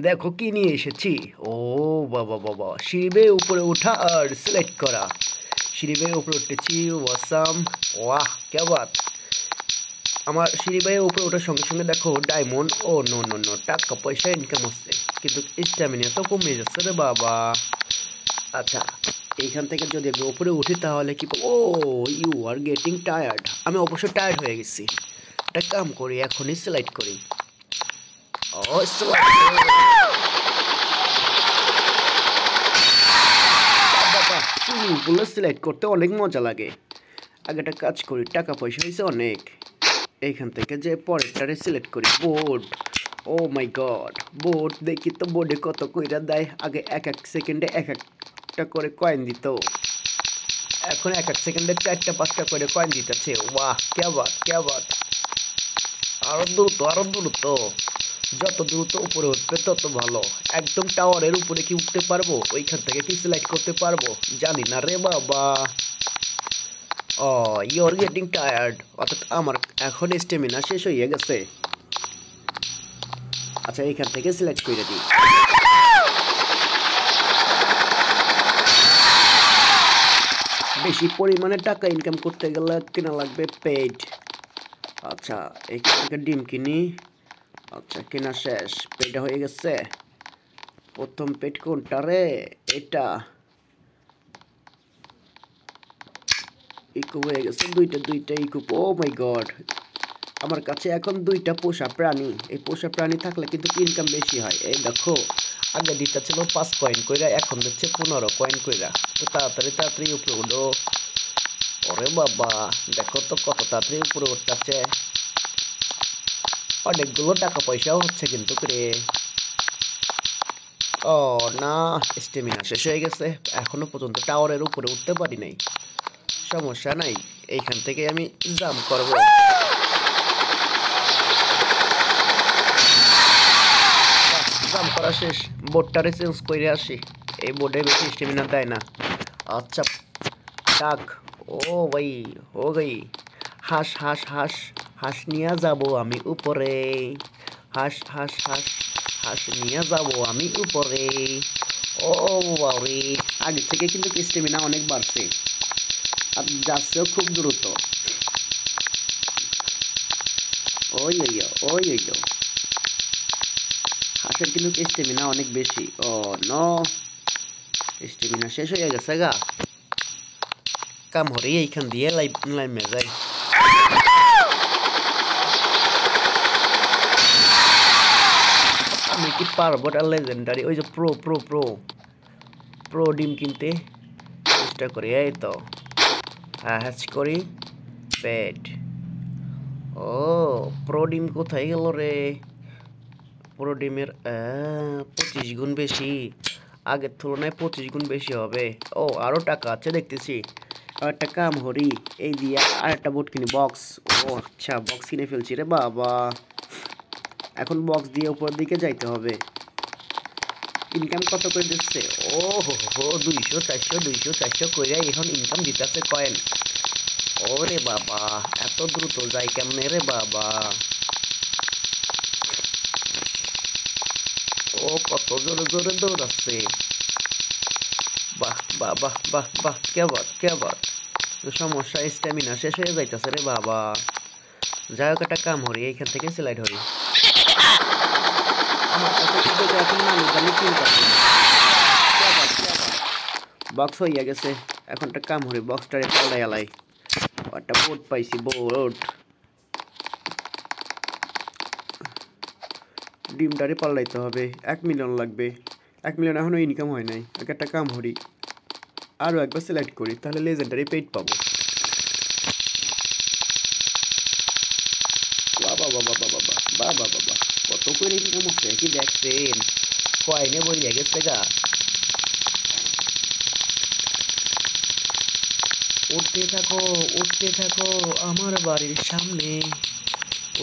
দেখো কি নিয়ে এসেছি। ও বাবা বাবা, সিঁড়ি বেয়ে উপরে ওঠা আর সিলেক্ট করা। সিঁড়ি বেয়ে উপরে উঠেছি, ওয়াসাম। ওয়াহ কে বাত। আমার সিঁড়ি বেয়ে উপরে ওঠার সঙ্গে সঙ্গে দেখো ডায়মন্ড। ও নো নো নো, টাকা পয়সা ইনকাম হচ্ছে, কিন্তু স্ট্যামিনা তো কমে যাচ্ছে রে বাবা। আচ্ছা, এইখান থেকে যদি আমি উপরে উঠি তাহলে কি ও ইউ আর গেটিং টায়ার্ড। আমি অবশ্য টায়ার্ড হয়ে গেছি। একটা কাম করি, এখনই স্লাইড করি। ও সুইমিং পুলে সিলেক্ট করতে অনেক মজা লাগে। আগে একটা কাজ করি, টাকা পয়সা হয়েছে অনেক। এইখান থেকে যে পরেরটারে সিলেক্ট করি, বোর্ড। ও মাই গড, বোর্ড দেখি তো বোর্ডে কত কইরা দেয়। আগে এক এক সেকেন্ডে এক একটা করে কয়েন দিত, এখন এক এক সেকেন্ডে 4টা 5টা করে কয়েন দিতেছে। ওয়াহ কে বাত কে বাত। আরো দ্রুত আরো দ্রুত, যত দ্রুত উপরে উঠবে তত ভালো। একদম টাওয়ারের উপরে কি উঠতে পারবো? ওইখান থেকে কি সিলেক্ট করতে পারবো জানি না রে বাবা। ও ইউ আর গেটিং টায়ার্ড, অর্থাৎ আমার এখন স্টেমিনা শেষ হয়ে গেছে। আচ্ছা, এইখান থেকে সিলেক্ট করে দিই। বেশি পরিমাণে টাকা ইনকাম করতে গেলে কেনা লাগবে পেড। আচ্ছা, এইখান থেকে ডিম কিনি। আচ্ছা, কেনা শেষ, পেড হয়ে গেছে। প্রথম পেড কোনটা রে? এটা ইকো হয়ে গেছে, দুইটা ইকো। ও মাই গড, আমার কাছে এখন 2টা পোষা প্রাণী। এই পোষা প্রাণী থাকলে কিন্তু ইনকাম বেশি হয়। এই দেখো, আগে দিতে ছিল 5 কয়েন কইরা, এখন দিচ্ছে 15 কয়েন কইরা। তো তাড়াতাড়ি তাড়াতাড়ি উপরে উঠো। ওরে বাবা, দেখো তো কত তাড়াতাড়ি উপরে উঠতেছে। অনেকগুলো টাকা পয়সাও হচ্ছে কিন্তু রে। ও না, স্টেমিনা শেষ হয়ে গেছে, এখনো পর্যন্ত টাওয়ারের উপরে উঠতে পারি নাই। সমস্যা নাই, এইখান থেকে আমি জাম্প করবো। জাম্প করা শেষ, বোর্ডটারে চেঞ্জ করে আসি। এই বোর্ডে বেশি স্টেমিনা দেয় না। আচ্ছা, টাক। ও ভাই, ও ভাই, হাঁস হাঁস হাঁস হাঁস নিয়ে যাবো আমি উপরে। হাঁস হাঁস হাঁস হাঁস নিয়ে যাবো আমি উপরে। ও বাবারে, আগে থেকে কিন্তু স্টেমিনা অনেক বাড়ছে, আর যাচ্ছেও খুব দ্রুত। ওই ওই ওই ওই, হাঁসের কিন্তু স্টেমিনা অনেক বেশি। ও নো, স্টেমিনা শেষ হয়ে গেছে গা। কাম হরে এইখান দিয়ে লাইমে যায়। আমি কি পারবো লেজেন্ডারি ওই যে প্রো প্রো প্রো প্রো ডিম কিনতে চেষ্টা করি। এই তো হ্যাচ করি পেট। ও প্রো ডিম কোথায় গেল রে? প্রো ডিমের 25 গুণ বেশি, আগের তুলনায় 25 গুণ বেশি হবে। ও আরো টাকা আছে দেখতেছি। আর একটা কাম হরি, এই দিয়ে আর একটা বোট কিনি, বক্স। ও আচ্ছা, বক্স কিনে ফেলছি রে বাবা। এখন বক্স দিয়ে উপরের দিকে যাইতে হবে। ইনকাম কত করে দিচ্ছে? ও হো হো, 200 400 200 400 করে এখন ইনকাম দিতেছে কয়েন। ওরে বাবা, এত দ্রুত যাই কেমনে রে বাবা। ও কত জোরে জোরে দৌড়াচ্ছে। বাহ বাহ বাহ বাহ বাহ, কে বাত কে বাত। সমস্যা, স্ট্যামিনা শেষ হয়ে যাইতেছে রে বাবা। যাই হোক, একটা কাম হরি, এইখান থেকে স্লাইড হরি। আমার কাছে কিন্তু এখন নামি দামি কিনতে বক্স হইয়া গেছে। এখন একটা কাম হরি, বক্সটারে পাল্টাই আলাই। একটা বোট পাইছি, বোট। ডিমটারে পাল্টাইতে হবে, 1 মিলিয়ন লাগবে। 1 মিলিয়ন এখনো ইনকাম হয় নাই। একটা কাম হরি, আরও একবার সিলেক্ট করি, তাহলে লেজেন্ডারি পেইড পাবো। বাবা বাবা বাবা বাবা বাবা, কত করে ইনকাম হচ্ছে কি দেখছেন? কয়নে বইয়া গেছে গা। উঠতে থাকো উঠতে থাকো আমার বাড়ির সামনে,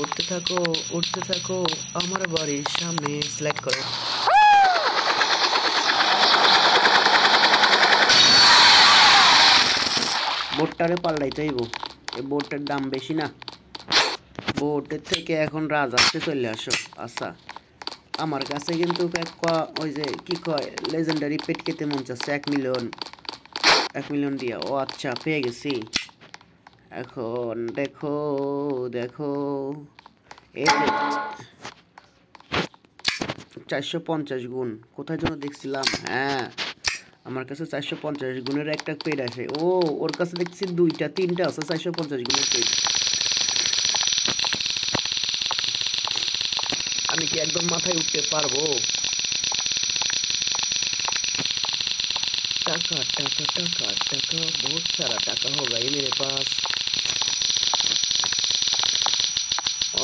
উঠতে থাকো উঠতে থাকো আমার বাড়ির সামনে। সিলেক্ট করো। বোটটারে পাল্টাইতে হইব, এই বোটের দাম বেশি না। বোটের থেকে এখন রাজহাঁসে চলে আসো। আচ্ছা, আমার কাছে কিন্তু ওই যে কি কয় লেজেন্ডারি পেট খেতে মন চাচ্ছে 1 মিলিয়ন দিয়া। ও আচ্ছা পেয়ে গেছি। এখন দেখো দেখো এই 450 গুণ কোথায় যেন দেখছিলাম। হ্যাঁ আমার কাছে 450 গুণের একটা পেড আছে। ও ওর কাছে দেখছি 2টা 3টা আছে 450 গুণের পেড। আমি কি একদম মাথায় উঠতে পারবো? টাকা টাকা টাকা টাকা बहुत सारा टाका होगा ये मेरे पास।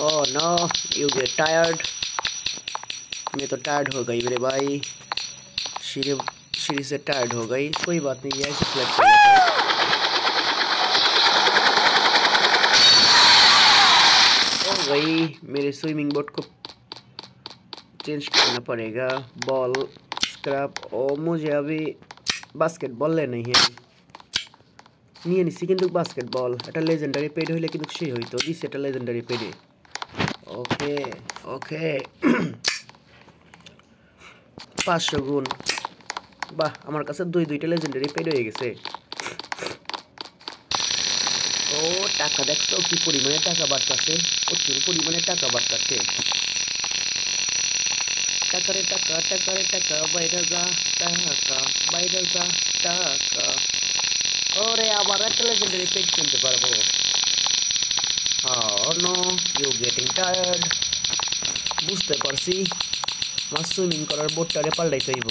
Oh no you get tired. मैं तो टायर्ड हो गई मेरे भाई। सीढ़ी सीढ़ी से टायर्ड हो गई। कोई बात नहीं है ऐसे फ्लैट कर लेता हूँ। ओ भाई मेरे स्विमिंग बोर्ड को चेंज करना पड़ेगा। Ball scrap. ओ मुझे अभी बास्केटबॉल लेनी है। নিয়ে নিচ্ছি কিন্তু বাস্কেটবল। এটা লেজেন্ডারি পেড হইলে কিন্তু সেই হইতো। দিস এটা লেজেন্ডারি পেডে। ওকে ওকে 500 গুণ। বাহ আমার কাছে দুইটা লেজেন্ডারি পেড হয়ে গেছে। ও টাকা দেখছো কি পরিমাণে টাকা বাড়তেছে। প্রচুর পরিমাণে টাকা বাড়তেছে। টাকারে টাকা টাকারে টাকা বাইরে যা টাকা বাইরে যা টাকা। ওরে আবার একটা লেজেন্ডারি পেজ কিনতে পারবো। No you getting tired. বুঝতে পারছি আমার সুইমিং করার বোর্ডটারে পাল্টাইতে হইব।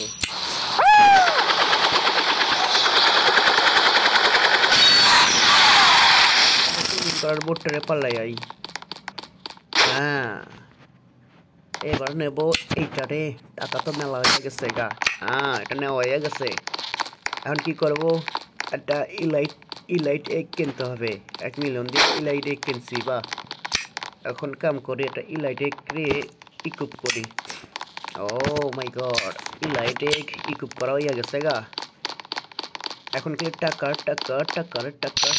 সুইমিং করার বোর্ডটারে পাল্টাই আই। হ্যাঁ এবার নেব এইটারে। টাকা তো মেলা হয়ে গেছে গা। হ্যাঁ এটা নেওয়া হয়ে গেছে। এখন কি করবো? একটা ইলাইট এগ কিনতে হবে। 1 মিলিয়ন দিয়ে ইলাইট এগ কিনছি। বা এখন কাম করি এটা ইলাইট এগ ইকুপ করি। ও মাই গড ইলাইট এগ ইকুপ করা হয়ে গেছে গা। এখন কি টাকা টাকা টাকার টাকা।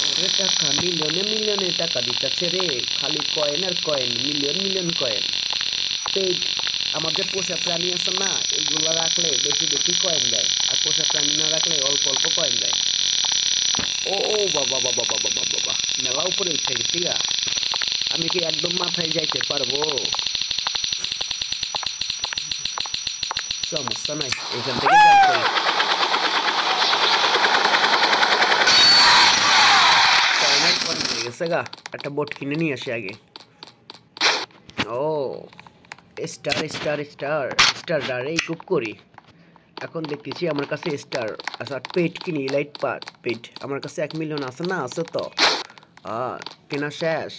ওরে টাকা মিলিয়নে টাকা দিতেছে রে। খালি কয়েন আর কয়েন মিলিয়ন কয়েন। পেড আমার যে পোষা প্রাণী আছে না এগুলো রাখলে বেশি বেশি কয়েন দেয়। আর পোষা প্রাণী না রাখলে অল্প অল্প কয়েন দেয়। ও ও বাবা বাবা বাবা বাবা বাবা মেলা উপরে উঠে গেছি গা। আমি কি একদম মাথায় যাইতে পারবো? সমস্যা নাই এখান থেকে জাম্প করি। কয়েনের কয়েন হয়ে গেছে গা। একটা বোট কিনে নিয়ে আসি আগে। ও স্টার স্টার স্টার স্টার ডারে ইকুপ করি। এখন দেখতেছি আমার কাছে স্টার আচ্ছা পেট কিনি লাইট পার্ট পেট আমার কাছে 1 মিলিয়ন আছে না? আছে তো। কেনা শেষ।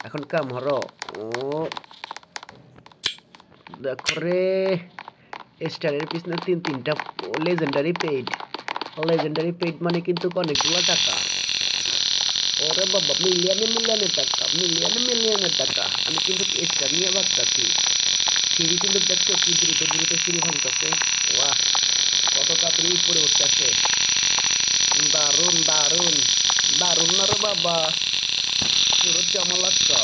এখন কাম হরো। ও দেখো রে স্টারের পিছনে তিনটা লেজেন্ডারি পেড মানে কিন্তু অনেকগুলো টাকা। ওরে বাবা মিলিয়নের টাকা। আমি কিন্তু স্টার নিয়ে ভাবতেছি। সিঁড়ি কিন্তু দেখছো কি দ্রুত সিঁড়ি ভাঙতেছে। ওয়াহ কত তাড়াতাড়ি উপরে উঠতেছে। দারুন দারুন দারুন না রে বাবা পুরো জমালাক্কা।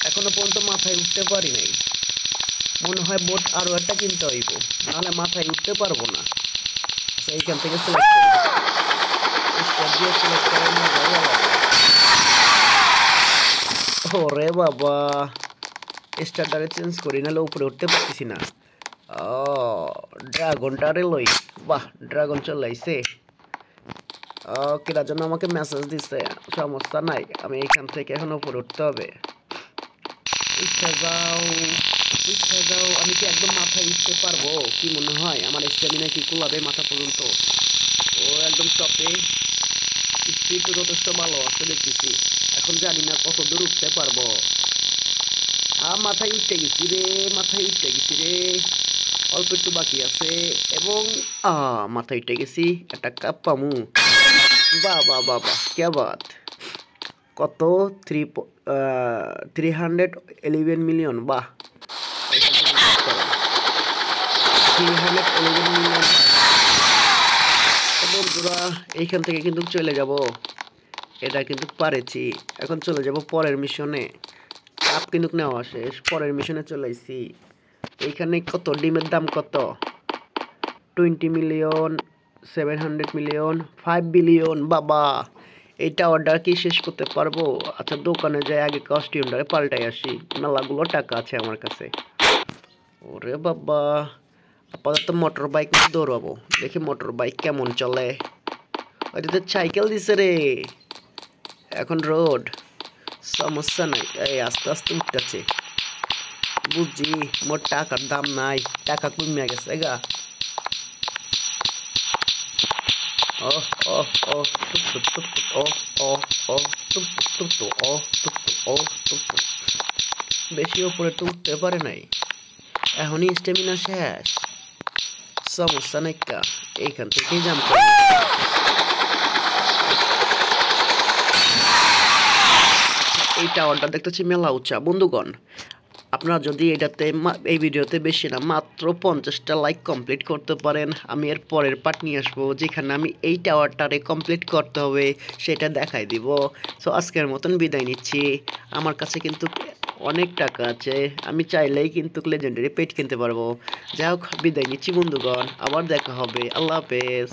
এখনো পর্যন্ত মাথায় উঠতে পারি নাই। মনে হয় বোট আরো একটা কিনতে হইব নাহলে মাথায় উঠতে পারবো না। আচ্ছা এইখান থেকে সিলেক্ট করি। স্টার দিয়ে সিলেক্ট করে ওরে বাবা স্টারটারে চেঞ্জ করি নাহলে উপরে উঠতে পারতেছি না। ও ড্রাগনটারে লই। বাহ ড্রাগন চলাইছে। কেটার জন্য আমাকে মেসেজ দিচ্ছে। সমস্যা নাই আমি এইখান থেকে এখন উপরে উঠতে হবে। উঠে যাও আমি কি একদম মাথায় উঠতে পারবো? কি মনে হয় আমার স্ট্যামিনা কি কুলাবে মাথা পর্যন্ত? ও একদম টপে স্পিড যথেষ্ট ভালো আছে দেখতেছি। এখন জানি না কত দূর উঠতে পারবো। মাথায় উঠতে গেছি রে। অল্প একটু বাকি আছে এবং মাথায় উঠে গেছি। একটা কাপ পামু। বাবা কে বাত। কত 311 মিলিয়ন। বাহ 311 মিলিয়ন। বন্ধুরা এইখান থেকে কিন্তু চলে যাব। এটা কিন্তু পারেছি। এখন চলে যাব পরের মিশনে। কাপ কিন্তু নেওয়া শেষ, পরের মিশনে চলে আইছি। এইখানে কত ডিমের দাম কত? 20 মিলিয়ন, 700 মিলিয়ন, 5 বিলিয়ন। বাবা, এইটা অর্ডার কি শেষ করতে পারবো? আচ্ছা, দোকানে যাই আগে কস্টিউমটারে পাল্টাই আসি, মেলাগুলো টাকা আছে আমার কাছে। ওরে বাবা, আপাতত মোটর বাইক নিয়ে দৌড়াবো, দেখি মোটর বাইক কেমন চলে। ওইটাতে সাইকেল দিছে রে, এখন রোড, সমস্যা নাই। এই আস্তে আস্তে উঠতেছে, বুঝছি মোর টাকার দাম নাই, টাকা কমিয়া গেছে গা। ও ও ও টুক টুক টুক টুক, ও ও ও টুক টুক টুক টুক, ও টুক টুক, ও টুক টুক। বেশি উপরে তো উঠতে পারে নাই, এখনই স্টেমিনা শেষ। সমস্যা নাই কা, এইখান থেকেই জাম করি। এই টাওয়ারটা দেখতেছি মেলা উঁচা। বন্ধুগণ, আপনারা যদি এই ভিডিওতে বেশি না মাত্র 50টা লাইক কমপ্লিট করতে পারেন, আমি এর পরের পার্ট নিয়ে আসবো যেখানে আমি এই টাওয়ারটারে কমপ্লিট করতে হবে সেটা দেখাই দিব। সো আজকের মতন বিদায় নিচ্ছি। আমার কাছে কিন্তু অনেক টাকা আছে, আমি চাইলেই কিন্তু লেজেন্ডারি পেট কিনতে পারবো। যাই হোক, বিদায় নিচ্ছি বন্ধুগণ, আবার দেখা হবে। আল্লাহ হাফেজ।